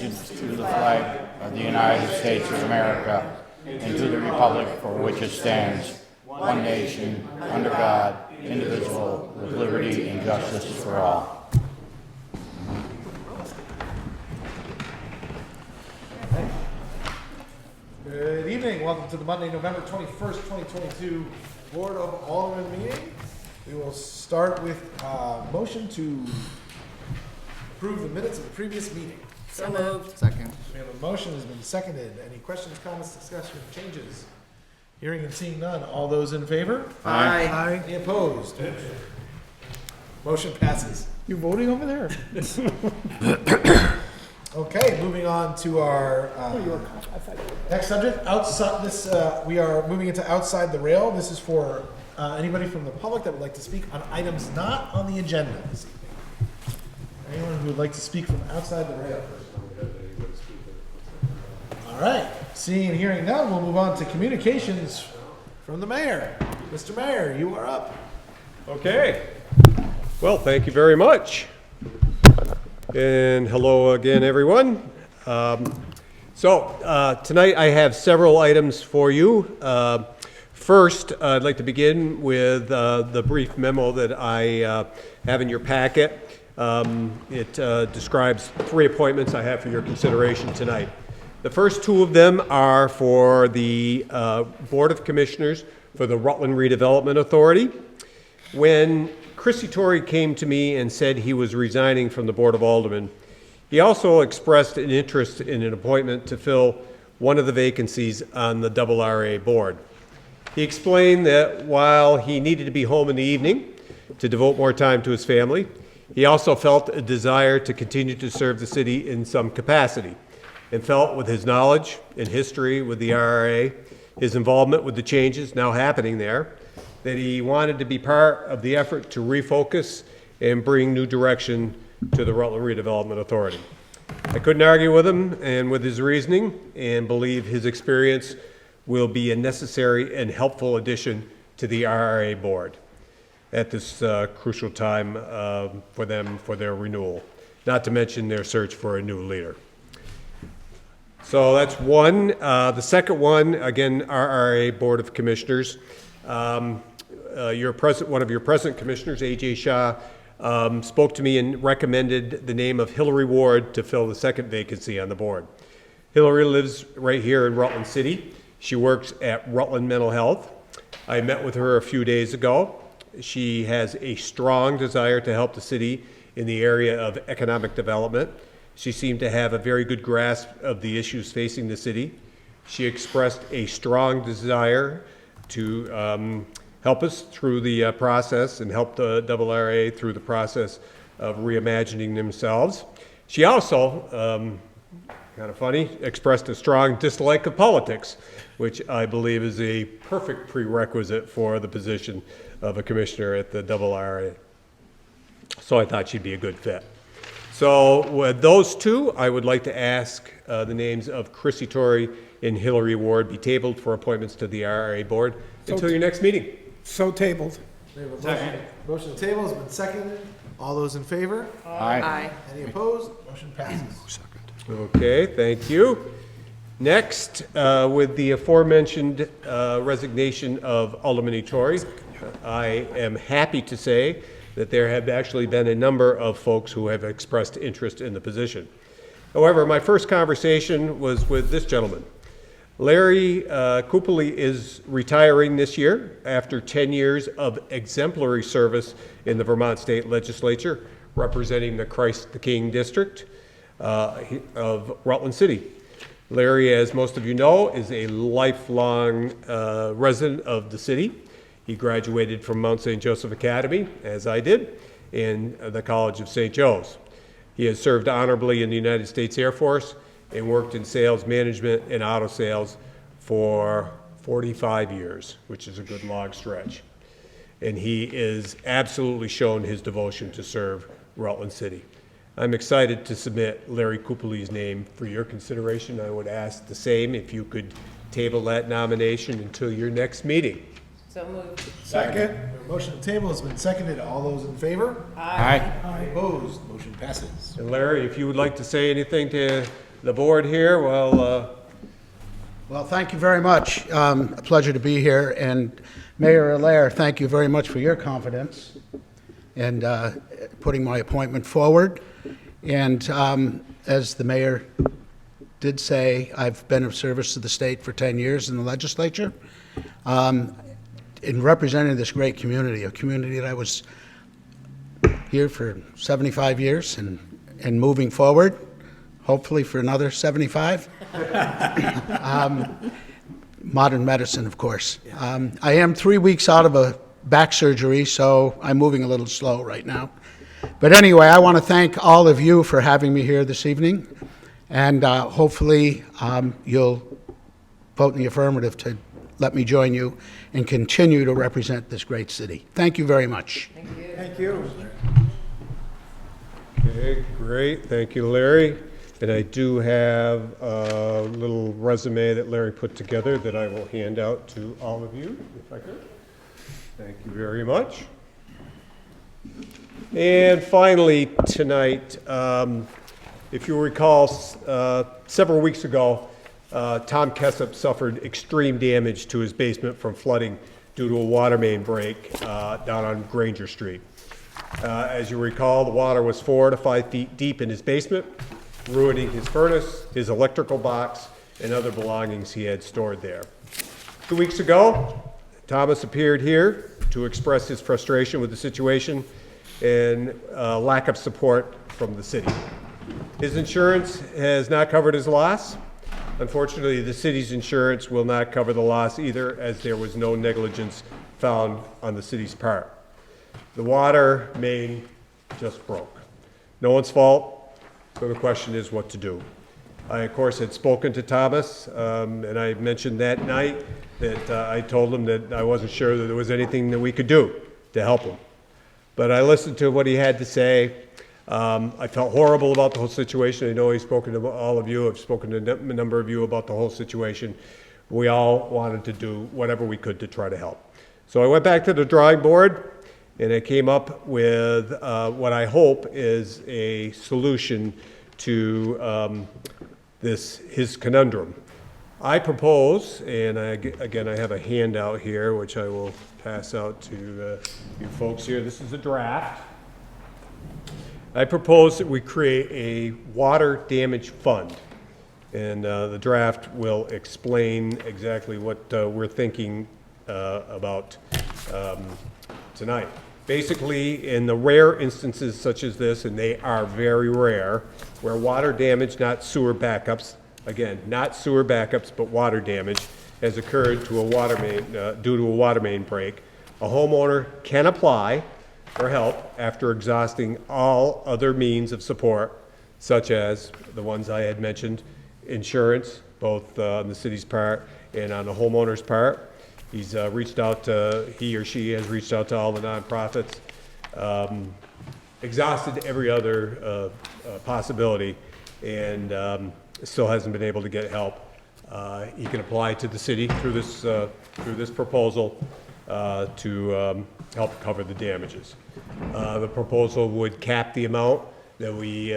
allegiance to the flag of the United States of America and to the republic for which it stands, one nation, under God, indivisible, with liberty and justice for all. Good evening. Welcome to the Monday, November 21st, 2022 Board of Aldermen meeting. We will start with a motion to approve the minutes of the previous meeting. So moved. Second. We have a motion has been seconded. Any questions, comments, discussion, changes? Hearing and seeing none. All those in favor? Aye. Any opposed? Motion passes. You voting over there? Okay, moving on to our next subject. Outside this, we are moving into outside the rail. This is for anybody from the public that would like to speak on items not on the agenda this evening. Anyone who would like to speak from outside the rail? All right. Seeing and hearing none, we'll move on to communications from the mayor. Mr. Mayor, you are up. Okay. Well, thank you very much. And hello again, everyone. Tonight I have several items for you. First, I'd like to begin with the brief memo that I have in your packet. It describes 3 appointments I have for your consideration tonight. The first 2 of them are for the Board of Commissioners for the Rutland Redevelopment Authority. When Chrissy Torrey came to me and said he was resigning from the Board of Aldermen, he also expressed an interest in an appointment to fill one of the vacancies on the RRA board. He explained that while he needed to be home in the evening to devote more time to his family, he also felt a desire to continue to serve the city in some capacity, and felt with his knowledge and history with the RRA, his involvement with the changes now happening there, that he wanted to be part of the effort to refocus and bring new direction to the Rutland Redevelopment Authority. I couldn't argue with him and with his reasoning, and believe his experience will be a necessary and helpful addition to the RRA board at this crucial time for them for their renewal, not to mention their search for a new leader. So that's one. The second one, again, RRA Board of Commissioners. One of your present commissioners, A.J. Shaw, spoke to me and recommended the name of Hillary Ward to fill the second vacancy on the board. Hillary lives right here in Rutland City. She works at Rutland Mental Health. I met with her a few days ago. She has a strong desire to help the city in the area of economic development. She seemed to have a very good grasp of the issues facing the city. She expressed a strong desire to help us through the process and help the RRA through the process of reimagining themselves. She also, kind of funny, expressed a strong dislike of politics, which I believe is a perfect prerequisite for the position of a commissioner at the RRA. So I thought she'd be a good fit. So with those 2, I would like to ask the names of Chrissy Torrey and Hillary Ward be tabled for appointments to the RRA board until your next meeting. So tabled. We have a motion to table has been seconded. All those in favor? Aye. Any opposed? Motion passes. Okay, thank you. Next, with the aforementioned resignation of Alderman Torrey, I am happy to say that there have actually been a number of folks who have expressed interest in the position. However, my first conversation was with this gentleman. Larry Kupeli is retiring this year after 10 years of exemplary service in the Vermont State Legislature, representing the Christ the King district of Rutland City. Larry, as most of you know, is a lifelong resident of the city. He graduated from Mount St. Joseph Academy, as I did, in the College of St. Joe's. He has served honorably in the United States Air Force and worked in sales management and auto sales for 45 years, which is a good long stretch. And he is absolutely shown his devotion to serve Rutland City. I'm excited to submit Larry Kupeli's name for your consideration. I would ask the same if you could table that nomination until your next meeting. So moved. Second. Motion to table has been seconded. All those in favor? Aye. Any opposed? Motion passes. And Larry, if you would like to say anything to the board here, well, Well, thank you very much. A pleasure to be here. And Mayor Allaire, thank you very much for your confidence and putting my appointment forward. And as the mayor did say, I've been of service to the state for 10 years in the legislature in representing this great community, a community that I was here for 75 years and moving forward, hopefully for another 75. Modern medicine, of course. I am 3 weeks out of a back surgery, so I'm moving a little slow right now. But anyway, I want to thank all of you for having me here this evening, and hopefully you'll vote in the affirmative to let me join you and continue to represent this great city. Thank you very much. Thank you. okay, great, thank you, Larry. And I do have a little resume that Larry put together that I will hand out to all of you, if I could. Thank you very much. And finally, tonight, if you recall, several weeks ago, Tom Kessep suffered extreme damage to his basement from flooding due to a water main break down on Granger Street. As you recall, the water was 4 to 5 feet deep in his basement, ruining his furnace, his electrical box, and other belongings he had stored there. 2 weeks ago, Thomas appeared here to express his frustration with the situation and lack of support from the city. His insurance has not covered his loss. Unfortunately, the city's insurance will not cover the loss either, as there was no negligence found on the city's part. The water main just broke. No one's fault, so the question is what to do. I, of course, had spoken to Thomas, and I mentioned that night that I told him that I wasn't sure that there was anything that we could do to help him. But I listened to what he had to say. I felt horrible about the whole situation. I know he's spoken to all of you. I've spoken to a number of you about the whole situation. We all wanted to do whatever we could to try to help. So I went back to the drawing board, and I came up with what I hope is a solution to his conundrum. I propose, and again, I have a handout here, which I will pass out to you folks here. This is a draft. I propose that we create a water damage fund, and the draft will explain exactly what we're thinking about tonight. Basically, in the rare instances such as this, and they are very rare, where water damage, not sewer backups, again, not sewer backups, but water damage, has occurred to a water main, due to a water main break, a homeowner can apply for help after exhausting all other means of support, such as the ones I had mentioned, insurance, both on the city's part and on the homeowner's part. He's reached out to, he or she has reached out to all the nonprofits, exhausted every other possibility, and still hasn't been able to get help. He can apply to the city through this proposal to help cover the damages. The proposal would cap the amount that we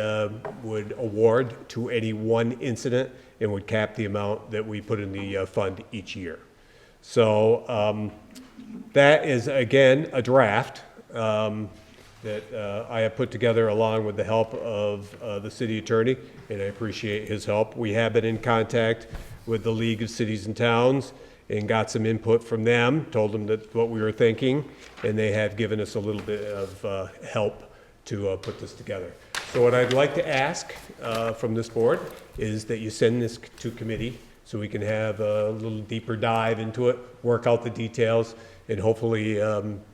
would award to any one incident, and would cap the amount that we put in the fund each year. So that is, again, a draft that I have put together along with the help of the city attorney, and I appreciate his help. We have been in contact with the League of Cities and Towns and got some input from them, told them that what we were thinking, and they have given us a little bit of help to put this together. So what I'd like to ask from this board is that you send this to committee so we can have a little deeper dive into it, work out the details, and hopefully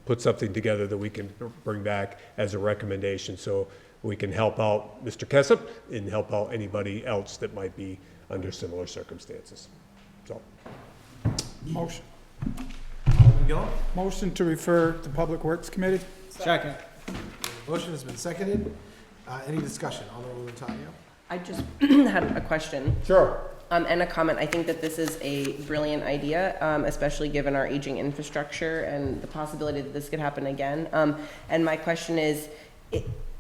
put something together that we can bring back as a recommendation so we can help out Mr. Kessep and help out anybody else that might be under similar circumstances. So. Motion. Go. Motion to refer to Public Works Committee. Second. Motion has been seconded. Any discussion? Alderwoman Tanya? I just had a question. Sure. And a comment. I think that this is a brilliant idea, especially given our aging infrastructure and the possibility that this could happen again. And my question is,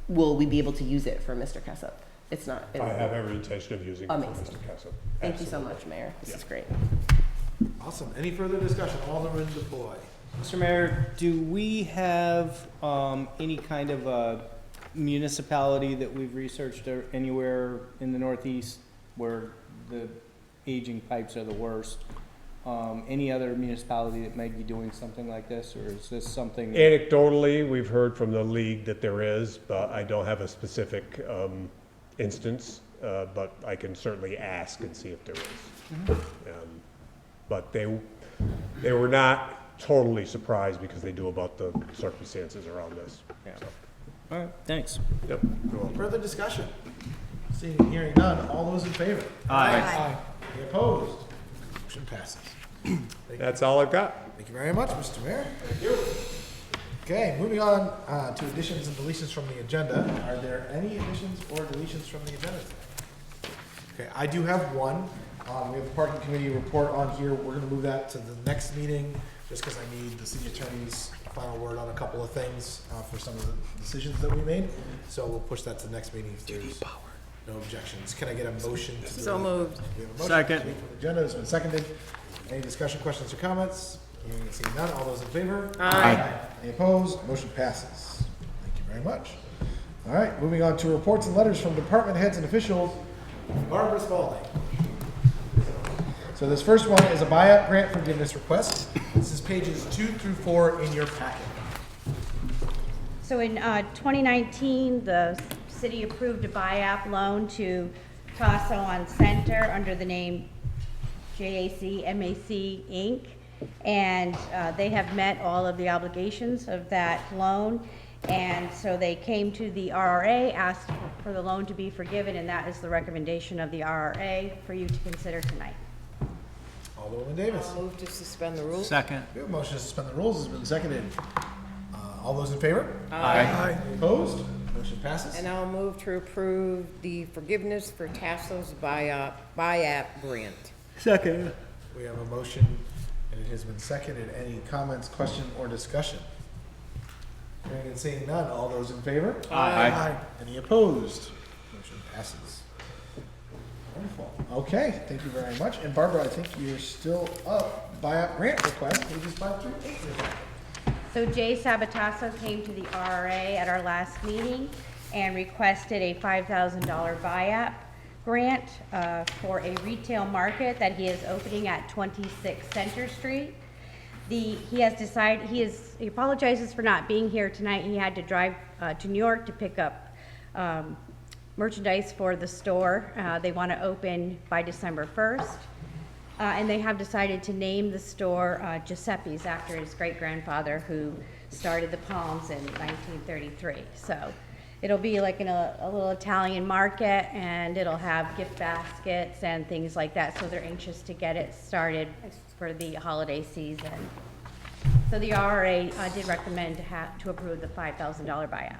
will we be able to use it for Mr. Kessep? It's not. I have every intention of using it for Amazing. Mr. Castle. Thank you so much, Mayor. This is great. Awesome. Any further discussion? Alderman DePloy. Mr. Mayor, do we have any kind of municipality that we've researched or anywhere in the Northeast where the aging pipes are the worst? Any other municipality that might be doing something like this, or is this something? Anecdotally, we've heard from the league that there is, but I don't have a specific instance, but I can certainly ask and see if there is. But they were not totally surprised because they knew about the circumstances around this. Yeah. So, All right, thanks. yep. Further discussion? Seeing and hearing none. All those in favor? Aye. Any opposed? Motion passes. That's all I've got. Thank you very much, Mr. Mayor. Thank you. Okay, moving on to additions and deletions from the agenda. Are there any additions or deletions from the agenda today? Okay, I do have one. We have the parking committee report on here. We're gonna move that to the next meeting, just because I need the city attorney's final word on a couple of things for some of the decisions that we made. So we'll push that to the next meeting if there's no objections. Can I get a motion to? So moved. We have a motion Second. to delete from the agenda. It's been seconded. Any discussion, questions, or comments? Hearing and seeing none. All those in favor? Aye. Any opposed? Motion passes. Thank you very much. All right, moving on to reports and letters from department heads and officials. Barbara Spaulding. So this first one is a BIAP grant forgiveness request. This is pages 2 through 4 in your packet. So in 2019, the city approved a BIAP loan to Tasso on Center under the name JAC MAC Inc. And they have met all of the obligations of that loan. And so they came to the RRA, asked for the loan to be forgiven, and that is the recommendation of the RRA for you to consider tonight. Alderwoman Davis. Move to suspend the rules. Second. We have a motion to suspend the rules has been seconded. All those in favor? Aye. Any opposed? Motion passes. And I'll move to approve the forgiveness for Tasso's BIAP grant. Second. We have a motion and it has been seconded. Any comments, question, or discussion? Hearing and seeing none. All those in favor? Aye. Any opposed? Motion passes. Wonderful. Okay, thank you very much. And Barbara, I think you're still up. BIAP grant request, pages 5 through 8. So Jay Sabatasso came to the RRA at our last meeting and requested a $5,000 BIAP grant for a retail market that he is opening at 26 Center Street. He apologizes for not being here tonight. He had to drive to New York to pick up merchandise for the store. They want to open by December 1st. And they have decided to name the store Giuseppe's after his great-grandfather who started the Palms in 1933. So it'll be like in a little Italian market, and it'll have gift baskets and things like that. So they're anxious to get it started for the holiday season. So the RRA did recommend to approve the $5,000 buyout.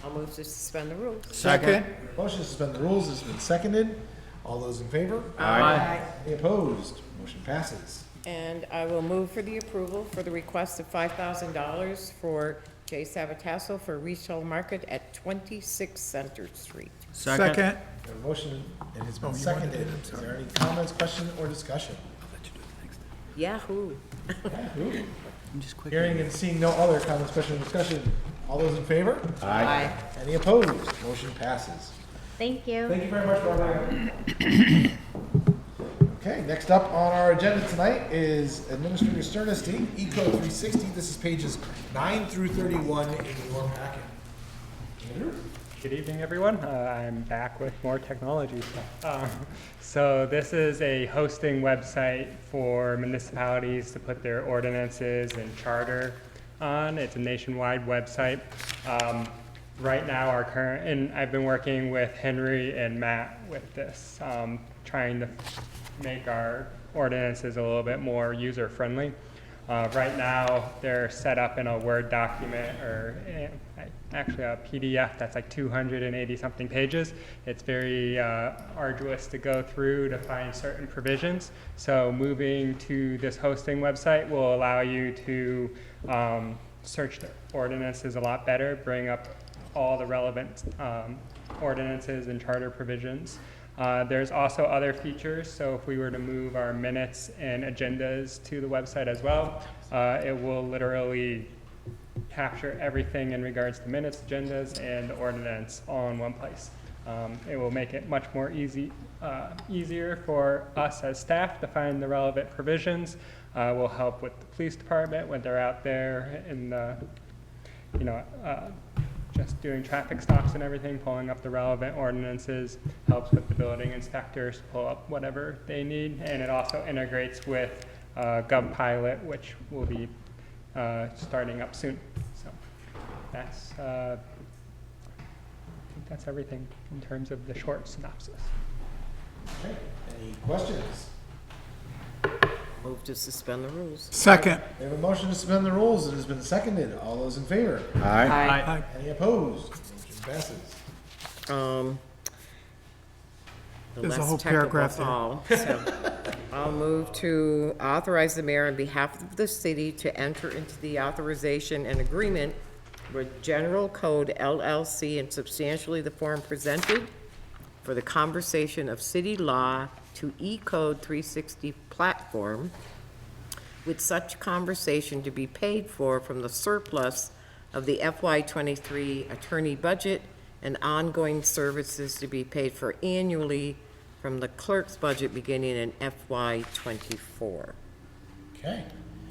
I'll move to suspend the rules. Second. Motion to suspend the rules has been seconded. All those in favor? Aye. Any opposed? Motion passes. And I will move for the approval for the request of $5,000 for Jay Sabatasso for retail market at 26 Center Street. Second. We have a motion and it's been seconded. Is there any comments, question, or discussion? Yahoo! Hearing and seeing no other comments, question, or discussion. All those in favor? Aye. Any opposed? Motion passes. Thank you. Thank you very much, Barbara. Okay, next up on our agenda tonight is Administrator Strniste, eCode 360. This is pages 9 through 31 in your packet. Andrew? Good evening, everyone. I'm back with more technology stuff. So this is a hosting website for municipalities to put their ordinances and charter on. It's a nationwide website. Right now, and I've been working with Henry and Matt with this, trying to make our ordinances a little bit more user-friendly. Right now, they're set up in a Word document or actually a PDF that's like 280-something pages. It's very arduous to go through to find certain provisions. So moving to this hosting website will allow you to search the ordinances a lot better, bring up all the relevant ordinances and charter provisions. There's also other features, so if we were to move our minutes and agendas to the website as well, it will literally capture everything in regards to minutes, agendas, and the ordinance all in one place. It will make it much more easier for us as staff to find the relevant provisions. Will help with the police department when they're out there in the, just doing traffic stops and everything, pulling up the relevant ordinances, helps with the building inspectors to pull up whatever they need, and it also integrates with GovPilot, which will be starting up soon. So that's, I think that's everything in terms of the short synopsis. Okay, any questions? Move to suspend the rules. Second. We have a motion to suspend the rules. It has been seconded. All those in favor? Aye. Aye. Any opposed? Motion passes. The There's a less whole technical paragraph there. call, so I'll move to authorize the mayor on behalf of the city to enter into the authorization and agreement with General Code LLC in substantially the form presented for the conversation of city law to eCode 360 platform, with such conversation to be paid for from the surplus of the FY23 attorney budget and ongoing services to be paid for annually from the clerk's budget beginning in FY24. Okay.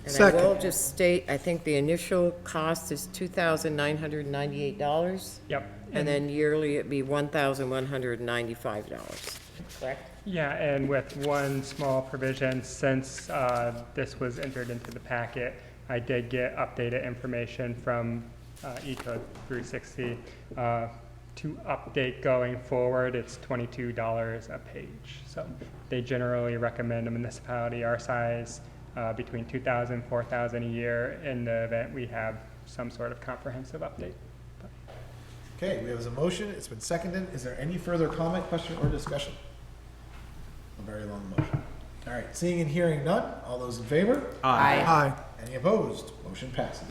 And Second. I will just state, I think the initial cost is $2,998, Yep. and then yearly it'd be $1,195, correct? Yeah, and with one small provision, since this was entered into the packet, I did get updated information from eCode 360. To update going forward, it's $22 a page. So they generally recommend a municipality our size between $2,000 and $4,000 a year in the event we have some sort of comprehensive update. Okay, we have a motion. It's been seconded. Is there any further comment, question, or discussion? A very long motion. All right, seeing and hearing none. All those in favor? Aye. Any opposed? Motion passes.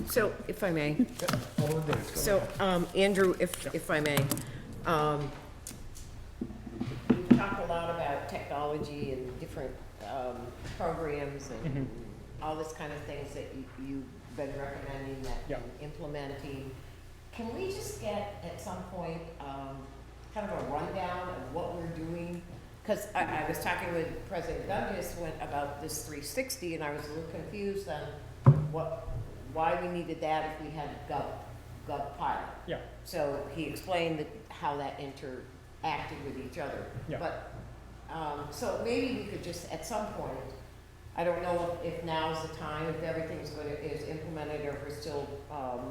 So, if I may, Yep, Alderman Davis, go so, ahead. Andrew, if I may, we've talked a lot about technology and different programs and all this kind of things that you've been recommending that Yeah. and implementing. Can we just get, at some point, kind of a rundown of what we're doing? Because I was talking with President Douglas about this 360, and I was a little confused on why we needed that if we had GovPilot. Yeah. So he explained how that interacted with each other. Yeah. But, so maybe we could just, at some point, I don't know if now's the time, if everything's is implemented, or if we're still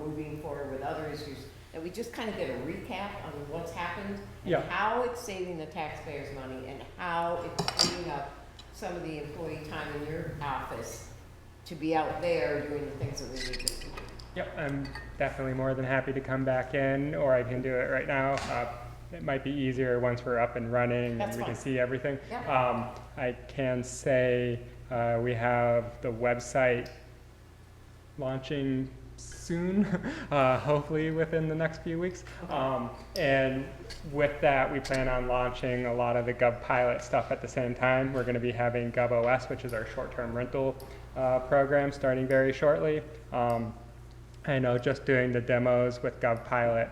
moving forward with other issues, that we just kind of get a recap on what's happened, and Yeah. how it's saving the taxpayers' money, and how it's freeing up some of the employee time in your office to be out there doing the things that we need to do. Yep, I'm definitely more than happy to come back in, or I can do it right now. It might be easier once we're up and running That's and we can fine. see everything. Yeah. I can say we have the website launching soon, hopefully within the next few weeks. And with that, we plan on launching a lot of the GovPilot stuff at the same time. We're going to be having GovOS, which is our short-term rental program, starting very shortly. I know just doing the demos with GovPilot,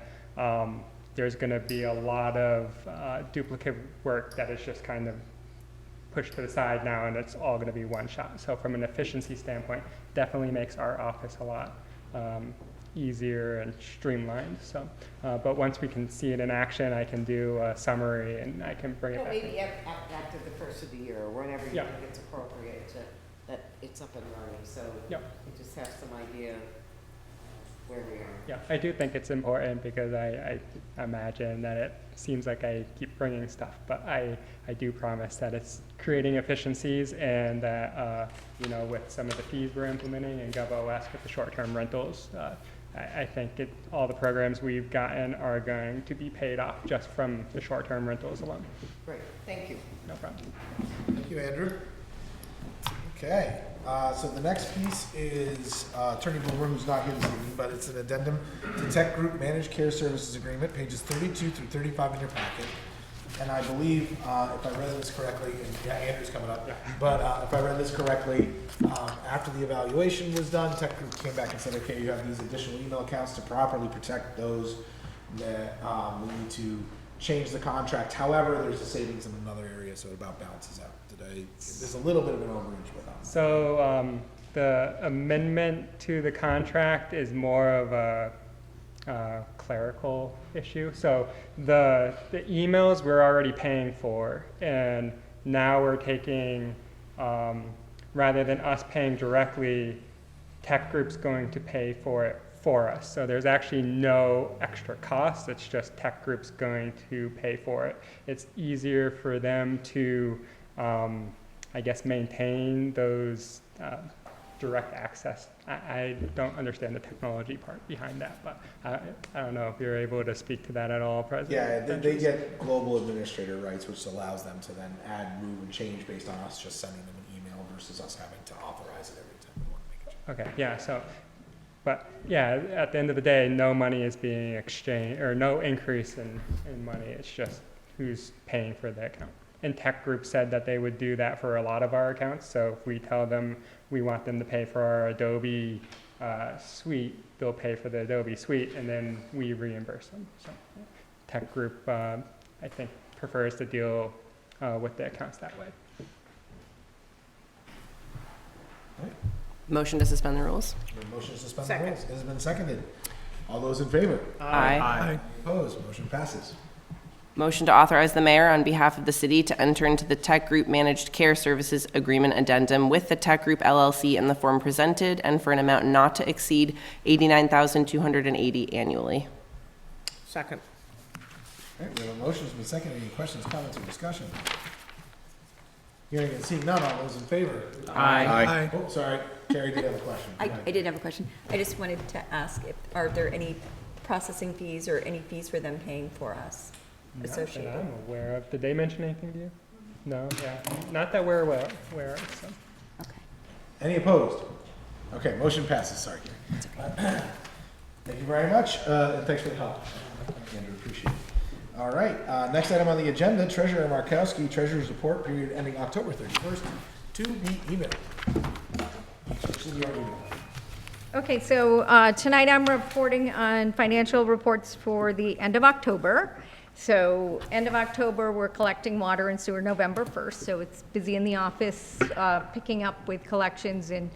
there's going to be a lot of duplicate work that is just kind of pushed to the side now, and it's all going to be one shot. So from an efficiency standpoint, definitely makes our office a lot easier and streamlined. So, but once we can see it in action, I can do a summary and I can bring it back. Maybe after the first of the year, or whenever you Yeah. think it's appropriate that it's up and running, so Yep. you just have some idea of where we are. Yeah, I do think it's important because I imagine that it seems like I keep bringing stuff, but I do promise that it's creating efficiencies, and that, you know, with some of the fees we're implementing in GovOS with the short-term rentals, I think all the programs we've gotten are going to be paid off just from the short-term rentals alone. Great, thank you. No problem. Thank you, Andrew. Okay, so the next piece is Attorney Boomer, who's not here this evening, but it's an addendum to Tech Group Managed Care Services Agreement, pages 32 through 35 in your packet. And I believe, if I read this correctly, and yeah, Andrew's coming up, but if I read this correctly, after the evaluation was done, Tech Group came back and said, okay, you have these additional email accounts to properly protect those that we need to change the contract. However, there's a savings in another area, so it about balances out. There's a little bit of an overreach with that. So the amendment to the contract is more of a clerical issue. So the emails we're already paying for, and now we're taking, rather than us paying directly, Tech Group's going to pay for it for us. So there's actually no extra cost. It's just Tech Group's going to pay for it. It's easier for them to, I guess, maintain those direct access. I don't understand the technology part behind that, but I don't know if you're able to speak to that at all, President. Yeah, they get global administrator rights, which allows them to then add, move, and change based on us just sending them an email versus us having to authorize it every time we want to make a change. Okay, yeah, so, but yeah, at the end of the day, no money is being exchanged, or no increase in money. It's just who's paying for the account. And Tech Group said that they would do that for a lot of our accounts. So if we tell them we want them to pay for our Adobe suite, they'll pay for the Adobe suite, and then we reimburse them. So Tech Group, I think, prefers to deal with the accounts that way. Motion to suspend the rules? Motion to suspend the rules. It has been seconded. All those in favor? Aye. Opposed? Motion passes. Motion to authorize the mayor on behalf of the city to enter into the Tech Group Managed Care Services Agreement Addendum with the Tech Group LLC in the form presented and for an amount not to exceed $89,280 annually. Second. All right, we have a motion. It's been seconded. Any questions, comments, or discussion? Hearing and seeing none. All those in favor? Aye. Oh, sorry. Carrie did have a question. I did have a question. I just wanted to ask if, are there any processing fees or any fees for them paying for us associated? Not that I'm aware of. Did they mention anything to you? No, yeah. Not that we're aware of. So. Okay. Any opposed? Okay, motion passes. Sorry, Carrie. Thank you very much, and thanks for the help. Andrew, appreciate it. All right, next item on the agenda, Treasurer Markowski, Treasurer's Report, period ending October 31st, to be emailed. This is your email. Okay, so tonight I'm reporting on financial reports for the end of October. So end of October, we're collecting water and sewer November 1st, so it's busy in the office picking up with collections in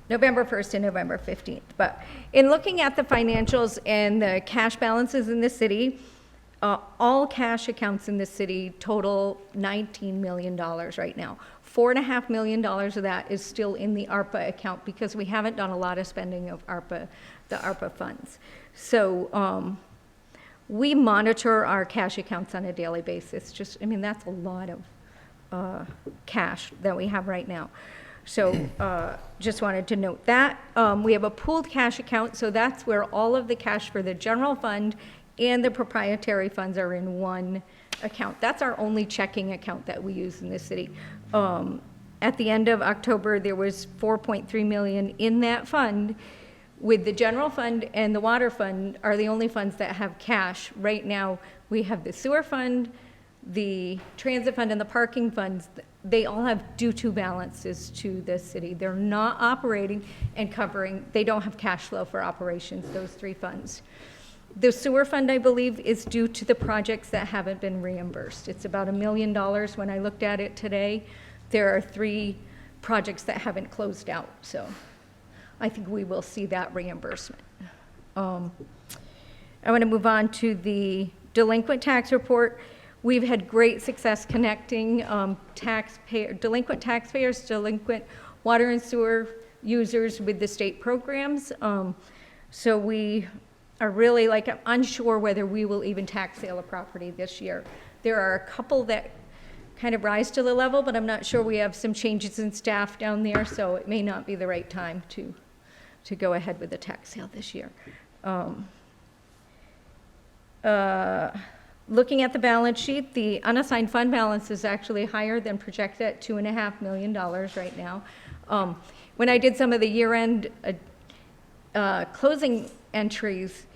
November 1st and November 15th. But in looking at the financials and the cash balances in the city, all cash accounts in the city total $19 million right now. $4.5 million of that is still in the ARPA account because we haven't done a lot of spending of the ARPA funds. So we monitor our cash accounts on a daily basis. That's a lot of cash that we have right now. So just wanted to note that. We have a pooled cash account, so that's where all of the cash for the general fund and the proprietary funds are in one account. That's our only checking account that we use in the city. At the end of October, there was $4.3 million in that fund, with the general fund and the water fund are the only funds that have cash. Right now, we have the sewer fund, the transit fund, and the parking funds. They all have due-to balances to the city. They're not operating and covering, they don't have cash flow for operations, those three funds. The sewer fund, I believe, is due to the projects that haven't been reimbursed. It's about $1 million when I looked at it today. There are 3 projects that haven't closed out, so I think we will see that reimbursement. I want to move on to the delinquent tax report. We've had great success connecting delinquent taxpayers, delinquent water and sewer users with the state programs. So we are really unsure whether we will even tax sale a property this year. There are a couple that kind of rise to the level, but I'm not sure. We have some changes in staff down there, so it may not be the right time to go ahead with the tax sale this year. Looking at the balance sheet, the unassigned fund balance is actually higher than projected at $2.5 million right now. When I did some of the year-end closing entries,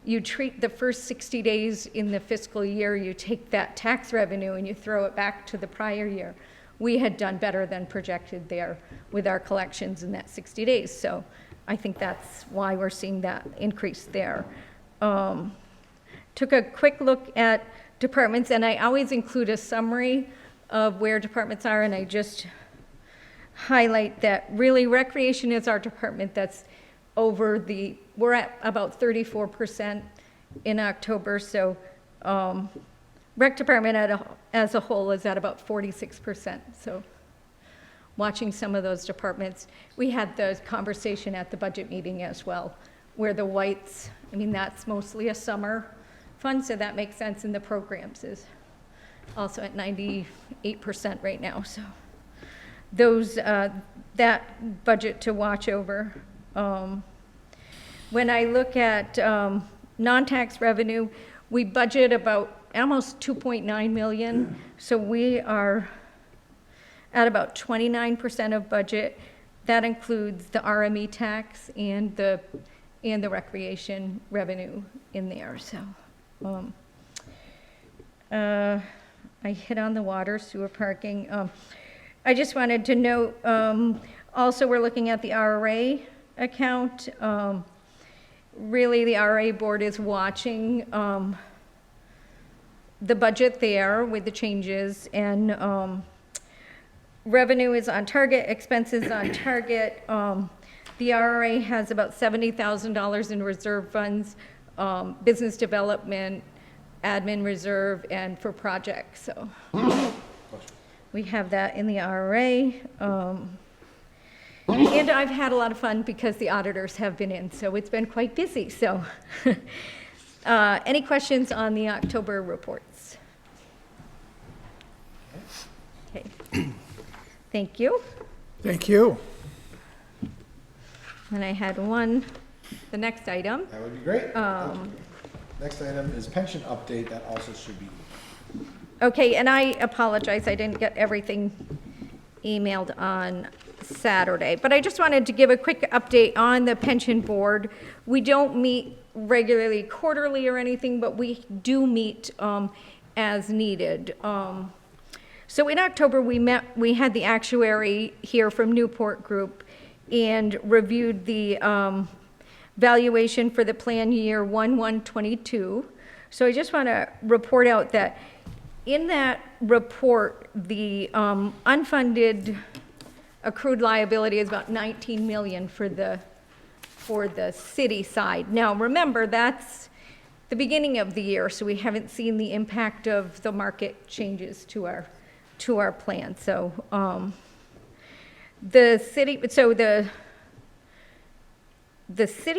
you treat the first 60 days in the fiscal year, you take that tax revenue and you throw it back to the prior year. We had done better than projected there with our collections in that 60 days. So I think that's why we're seeing that increase there. Took a quick look at departments, and I always include a summary of where departments are, and I just highlight that really recreation is our department that's we're at about 34% in October, so rec department as a whole is at about 46%. So watching some of those departments, we had the conversation at the budget meeting as well, where the whites, I mean, that's mostly a summer fund, so that makes sense, and the programs is also at 98% right now. So those, that budget to watch over. When I look at non-tax revenue, we budget about almost 2.9 million, so we are at about 29% of budget. That includes the RME tax and the recreation revenue in there. So I hit on the water, sewer, parking. I just wanted to note, also we're looking at the RRA account. Really, the RRA board is watching the budget there with the changes, and revenue is on target, expenses on target. The RRA has about $70,000 in reserve funds, business development, admin reserve, and for projects. So we have that in the RRA. And I've had a lot of fun because the auditors have been in, so it's been quite busy. So any questions on the October reports? Okay. Thank you. Thank you. And I had one, the next item. That would be great. Next item is pension update. That also should be. Okay, and I apologize, I didn't get everything emailed on Saturday, but I just wanted to give a quick update on the pension board. We don't meet regularly quarterly or anything, but we do meet as needed. So in October, we had the actuary here from Newport Group and reviewed the valuation for the plan year 1/1/22. So I just want to report out that in that report, the unfunded accrued liability is about 19 million for the city side. Now remember, that's the beginning of the year, so we haven't seen the impact of the market changes to our plan. So the city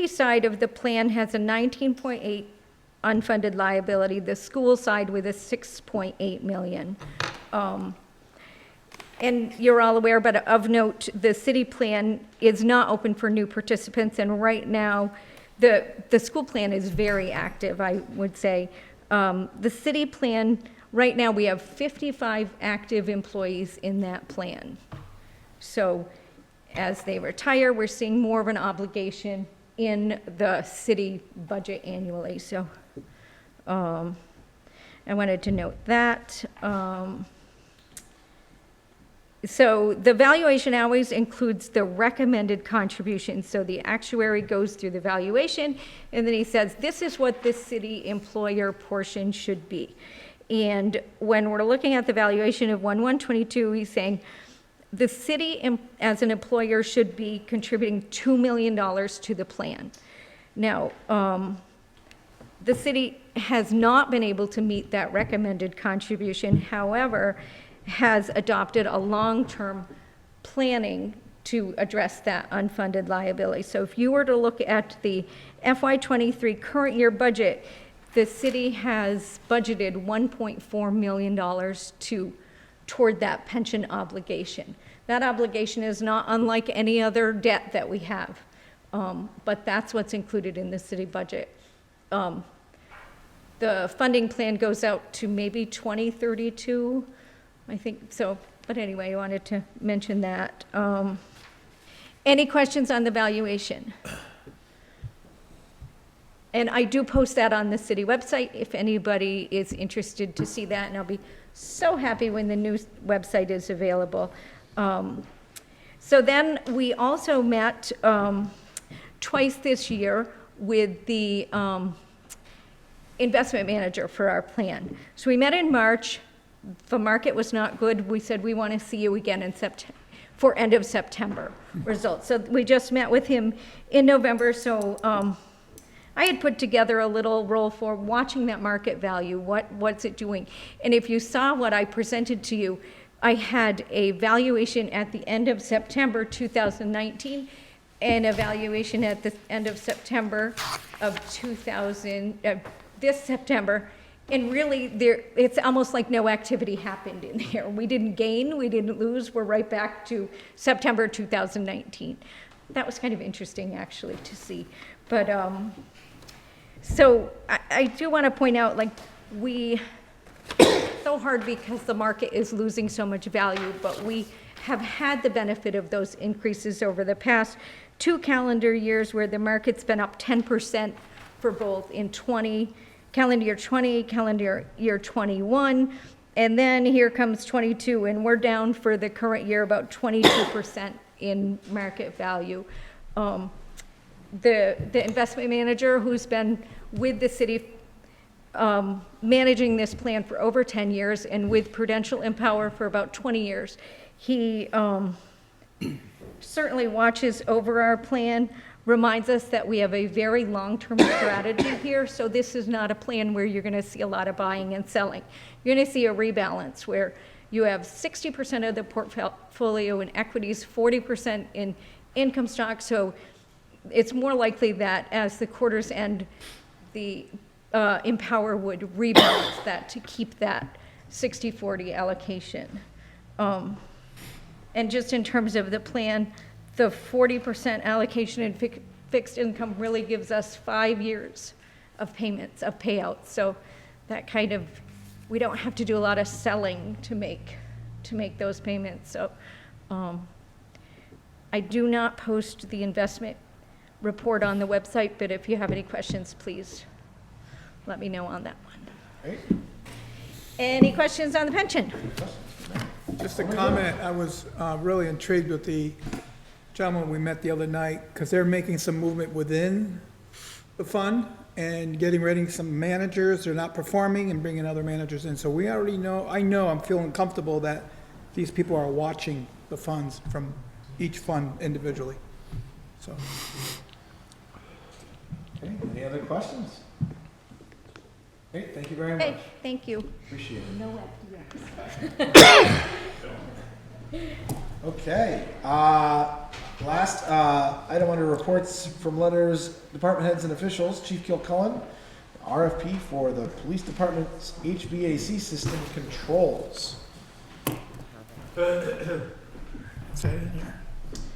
side of the plan has a 19.8 unfunded liability, the school side with a 6.8 million. And you're all aware, but of note, the city plan is not open for new participants, and right now, the school plan is very active, I would say. The city plan, right now, we have 55 active employees in that plan. So as they retire, we're seeing more of an obligation in the city budget annually. So I wanted to note that. So the valuation always includes the recommended contribution. So the actuary goes through the valuation, and then he says, this is what this city employer portion should be. And when we're looking at the valuation of 1/1/22, he's saying the city as an employer should be contributing $2 million to the plan. Now, the city has not been able to meet that recommended contribution. However, has adopted a long-term planning to address that unfunded liability. So if you were to look at the FY23 current year budget, the city has budgeted $1.4 million toward that pension obligation. That obligation is not unlike any other debt that we have, but that's what's included in the city budget. The the funding plan goes out to maybe 2032, I think so. But anyway, I wanted to mention that. Any questions on the valuation? And I do post that on the city website if anybody is interested to see that, and I'll be so happy when the new website is available. So then we also met twice this year with the investment manager for our plan. So we met in March. The market was not good. We said we want to see you again in September, for end of September results. So we just met with him in November. So I had put together a little roll for watching that market value. What's it doing? And if you saw what I presented to you, I had a valuation at the end of September 2019 and a valuation at the end of September of this September. And really, it's almost like no activity happened in there. We didn't gain, we didn't lose. We're right back to September 2019. That was kind of interesting, actually, to see. But so I do want to point out, like, it's so hard because the market is losing so much value, but we have had the benefit of those increases over the past 2 calendar years where the market's been up 10% for both in calendar year 20, calendar year 21, and then here comes 22, and we're down for the current year about 22% in market value. The investment manager who's been with the city managing this plan for over 10 years and with Prudential Empower for about 20 years, he certainly watches over our plan, reminds us that we have a very long-term strategy here. So this is not a plan where you're going to see a lot of buying and selling. You're going to see a rebalance where you have 60% of the portfolio in equities, 40% in income stock. So it's more likely that as the quarters end, the Empower would rebalance that to keep that 60-40 allocation. And just in terms of the plan, the 40% allocation in fixed income really gives us 5 years of payments, of payouts. So that kind of, we don't have to do a lot of selling to make those payments. So I do not post the investment report on the website, but if you have any questions, please let me know on that one. Great. Any questions on the pension? Just a comment, I was really intrigued with the gentleman we met the other night, because they're making some movement within the fund and getting ready some managers, they're not performing, and bringing other managers in. So we already know, I'm feeling comfortable that these people are watching the funds from each fund individually. So. Okay, any other questions? Great, thank you very much. Hey, thank you. Appreciate it. No FDX. Okay, last item under reports from letters, department heads and officials, Chief KilCullen, RFP for the police department's HVAC system controls.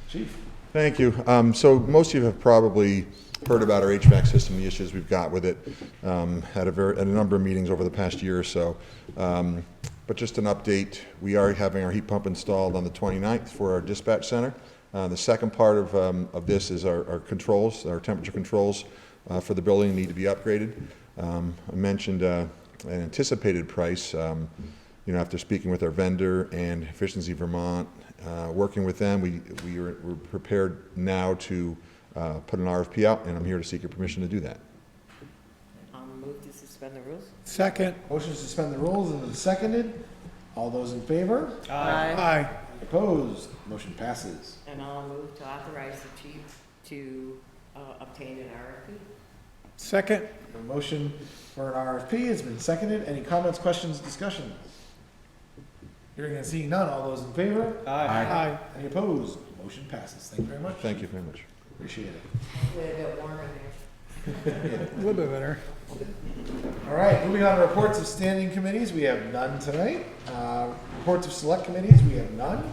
Chief. Thank you. So most of you have probably heard about our HVAC system, the issues we've got with it at a number of meetings over the past year or so. But just an update, we are having our heat pump installed on the 29th for our dispatch center. The second part of this is our controls, our temperature controls for the building need to be upgraded. I mentioned an anticipated price, after speaking with our vendor and Efficiency Vermont, working with them, we're prepared now to put an RFP out, and I'm here to seek your permission to do that. I'll move to suspend the rules. Second. Motion to suspend the rules and seconded. All those in favor? Aye. Opposed? Motion passes. And I'll move to authorize the chief to obtain an RFP. Second. The motion for an RFP has been seconded. Any comments, questions, discussion? Hearing and seeing none. All those in favor? Aye. Any opposed? Motion passes. Thank you very much. Thank you very much. Appreciate it. A bit warm in there. A little bit better. All right, moving on to reports of standing committees, we have none tonight. Reports of select committees, we have none.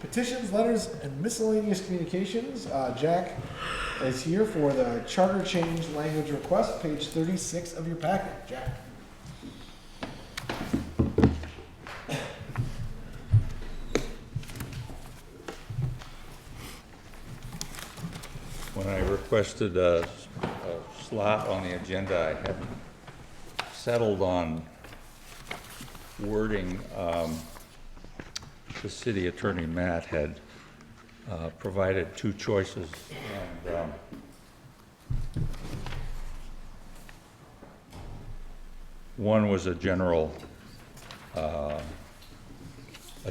petitions, letters, and miscellaneous communications. Jack is here for the charter change language request, page 36 of your packet. Jack. When I requested a slot on the agenda, I had settled on wording. The city attorney, Matt, had provided two choices, and one was a general, a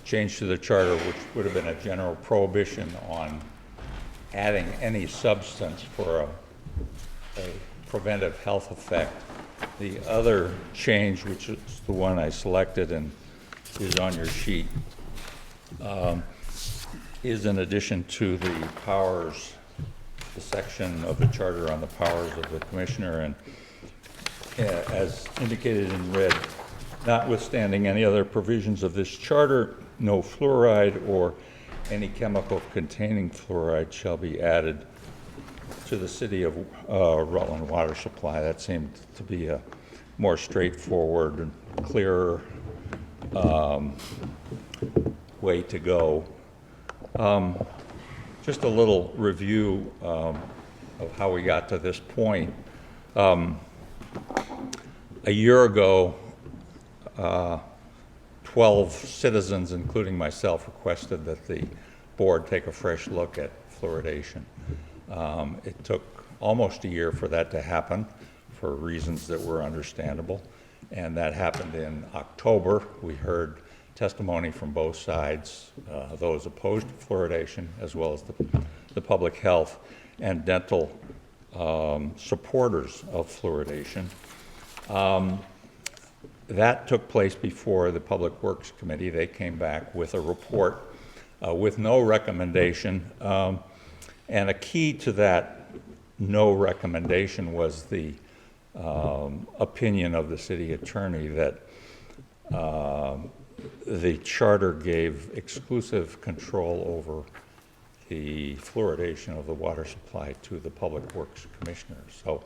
change to the charter, which would have been a general prohibition on adding any substance for a preventive health effect. The other change, which is the one I selected and is on your sheet, is in addition to the powers, the section of the charter on the powers of the commissioner, and as indicated in red, notwithstanding any other provisions of this charter, no fluoride or any chemical containing fluoride shall be added to the city of Rutland water supply. That seemed to be a more straightforward and clearer way to go. Just a little review of how we got to this point. A year ago, 12 citizens, including myself, requested that the board take a fresh look at fluoridation. It took almost a year for that to happen for reasons that were understandable, and that happened in October. We heard testimony from both sides, those opposed to fluoridation as well as the public health and dental supporters of fluoridation. That took place before the Public Works Committee. They came back with a report with no recommendation. And a key to that no recommendation was the opinion of the city attorney that the charter gave exclusive control over the fluoridation of the water supply to the Public Works Commissioner. So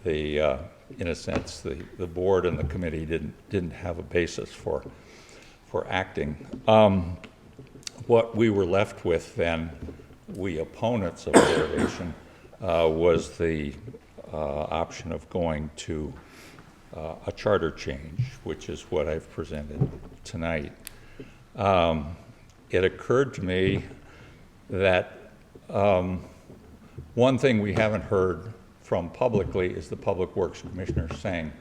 the, in a sense, the board and the committee didn't have a basis for acting. What we were left with then, we opponents of fluoridation, was the option of going to a charter change, which is what I've presented tonight. It occurred to me that one thing we haven't heard from publicly is the Public Works Commissioner saying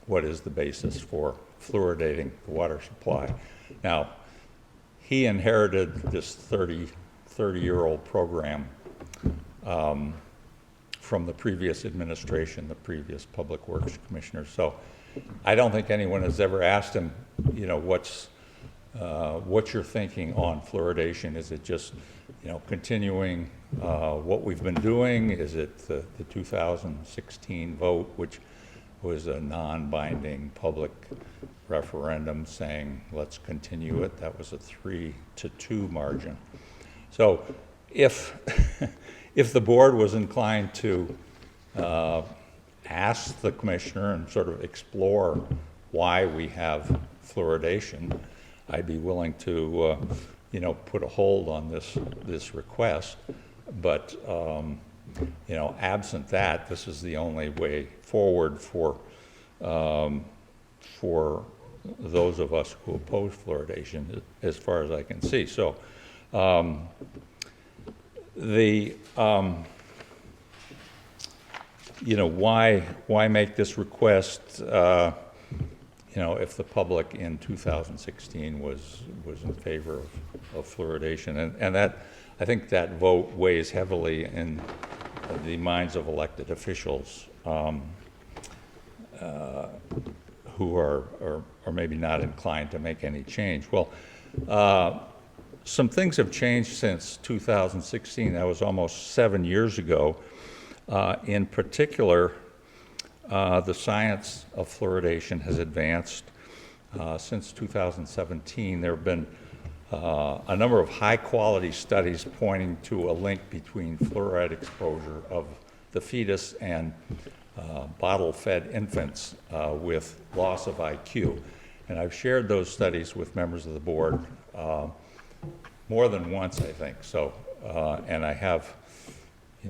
what is the basis for fluoridating the water supply. Now, he inherited this 30-year-old program from the previous administration, the previous Public Works Commissioner. So I don't think anyone has ever asked him, you know, what's your thinking on fluoridation? Is it just, you know, continuing what we've been doing? Is it the 2016 vote, which was a non-binding public referendum saying let's continue it? That was a 3-2 margin. So if if the board was inclined to ask the commissioner and sort of explore why we have fluoridation, I'd be willing to you know, put a hold on this request. But you know, absent that, this is the only way forward for those of us who oppose fluoridation, as far as I can see. So you know, why make this request? You know, if the public in 2016 was in favor of fluoridation, and that, I think that vote weighs heavily in the minds of elected officials who are maybe not inclined to make any change. Well, some things have changed since 2016. That was almost 7 years ago. In particular, the science of fluoridation has advanced. Since 2017, there have been a number of high-quality studies pointing to a link between fluoride exposure of the fetus and bottle-fed infants with loss of IQ. And I've shared those studies with members of the board more than once, I think. So, and I have,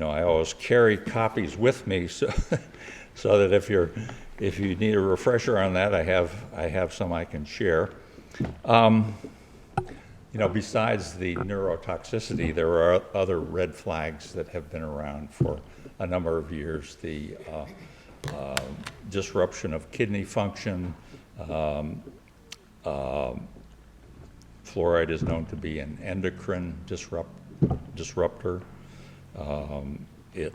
I always carry copies with me so, so that if you need a refresher on that, I have some I can share. Besides the neurotoxicity, there are other red flags that have been around for a number of years. The disruption of kidney function. Fluoride is known to be an endocrine disruptor. It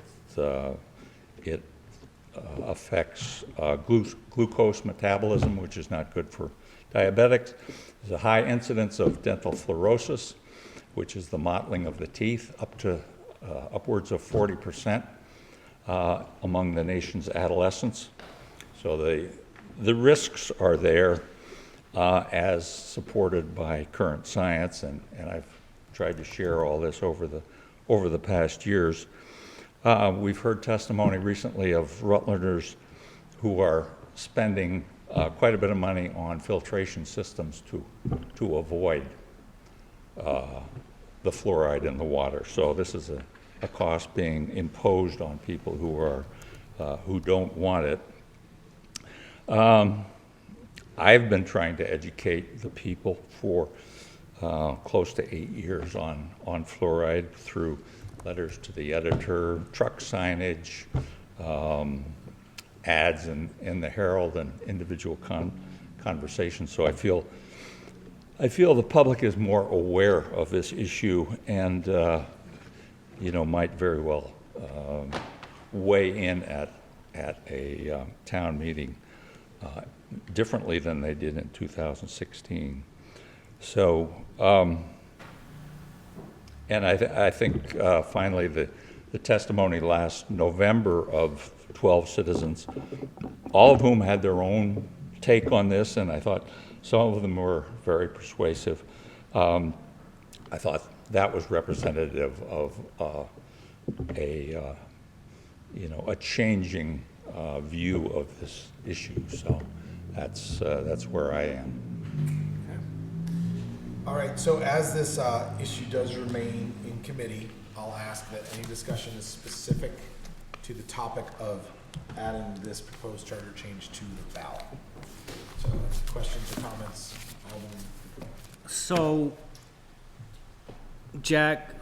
affects glucose metabolism, which is not good for diabetics. There's a high incidence of dental fluorosis, which is the mottling of the teeth, up to upwards of 40% among the nation's adolescents. So the risks are there as supported by current science, and I've tried to share all this over the past years. We've heard testimony recently of Rutlanders who are spending quite a bit of money on filtration systems to avoid the fluoride in the water. So this is a cost being imposed on people who don't want it. I've been trying to educate the people for close to 8 years on fluoride through letters to the editor, truck signage, ads in the Herald, and individual conversations. So I feel the public is more aware of this issue and might very well weigh in at a town meeting differently than they did in 2016. So, and I think finally the testimony last November of 12 citizens, all of whom had their own take on this, and I thought some of them were very persuasive. I thought that was representative of a changing view of this issue. So that's where I am. All right, so as this issue does remain in committee, I'll ask that any discussion is specific to the topic of adding this proposed charter change to the ballot. So questions or comments? Alderman? So, Jack,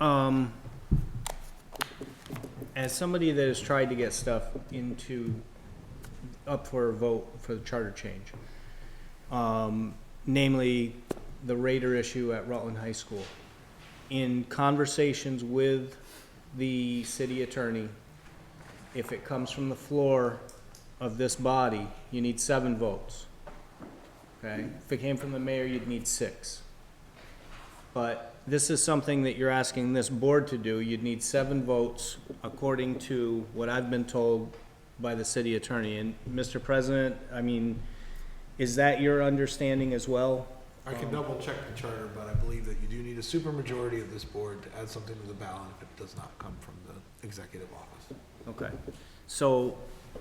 as somebody that has tried to get stuff up for a vote for the charter change, namely the Raider issue at Rutland High School, in conversations with the city attorney, if it comes from the floor of this body, you need 7 votes. Okay? If it came from the mayor, you'd need 6. But this is something that you're asking this board to do. You'd need 7 votes according to what I've been told by the city attorney. And Mr. President, I mean, is that your understanding as well? I can double check the charter, but I believe that you do need a supermajority of this board to add something to the ballot if it does not come from the executive office. Okay. So,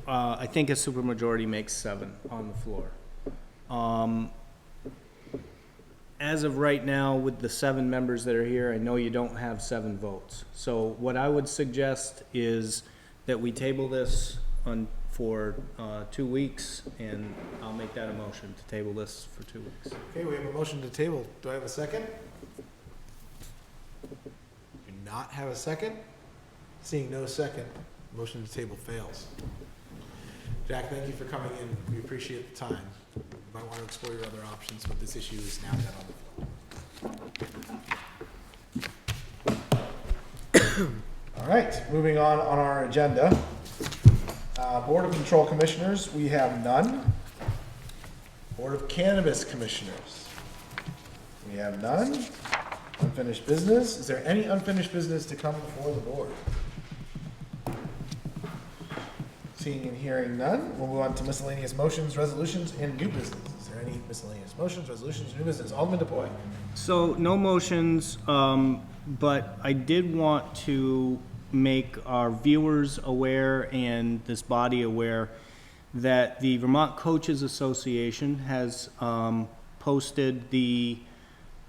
I think a supermajority makes 7 on the floor. As of right now, with the 7 members that are here, I know you don't have 7 votes. So what I would suggest is that we table this for 2 weeks, and I'll make that a motion to table this for 2 weeks. Okay, we have a motion to table. Do I have a second? Do not have a second? Seeing no second, motion to table fails. Jack, thank you for coming in. We appreciate the time. You might want to explore your other options, but this issue is now dead on the floor. All right, moving on our agenda. Board of Control Commissioners, we have none. Board of Cannabis Commissioners, we have none. Unfinished business. Is there any unfinished business to come before the board? Seeing and hearing none, we'll move on to miscellaneous motions, resolutions, and new business. Is there any miscellaneous motions, resolutions, new business. Alderman DePoy. So no motions, but I did want to make our viewers aware and this body aware that the Vermont Coaches Association has posted the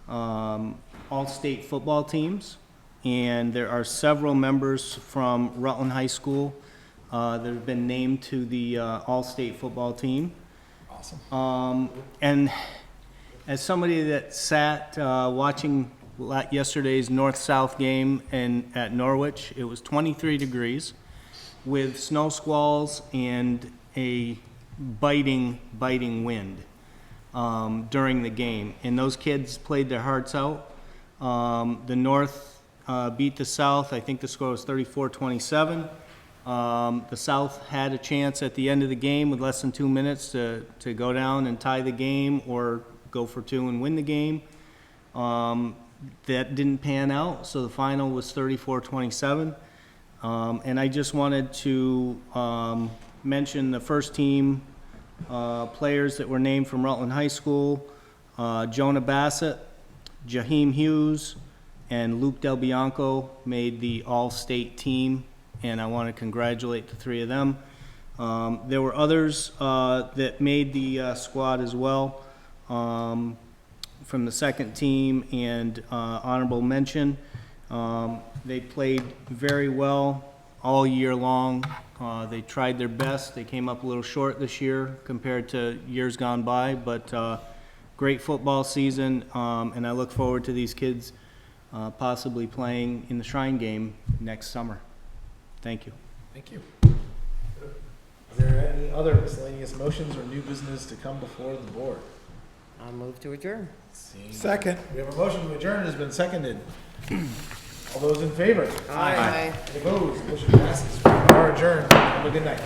all-state football teams, and there are several members from Rutland High School that have been named to the all-state football team. Awesome. And as somebody that sat watching yesterday's North-South game at Norwich, it was 23 degrees with snow squalls and a biting wind during the game. And those kids played their hearts out. The North beat the South. I think the score was 34-27. The South had a chance at the end of the game with less than 2 minutes to go down and tie the game or go for two and win the game. That didn't pan out, so the final was 34-27. And I just wanted to mention the first team players that were named from Rutland High School: Jonah Bassett, Jaheim Hughes, and Luke Del Bianco made the all-state team, and I want to congratulate the three of them. There were others that made the squad as well from the second team, and honorable mention. They played very well all year long. They tried their best. They came up a little short this year compared to years gone by, but great football season, and I look forward to these kids possibly playing in the Shrine game next summer. Thank you. Thank you. Is there any other miscellaneous motions or new business to come before the board? I'll move to adjourn. Second. We have a motion to adjourn. It has been seconded. All those in favor? Aye. Any opposed? Motion passes. We are adjourned. Have a good night.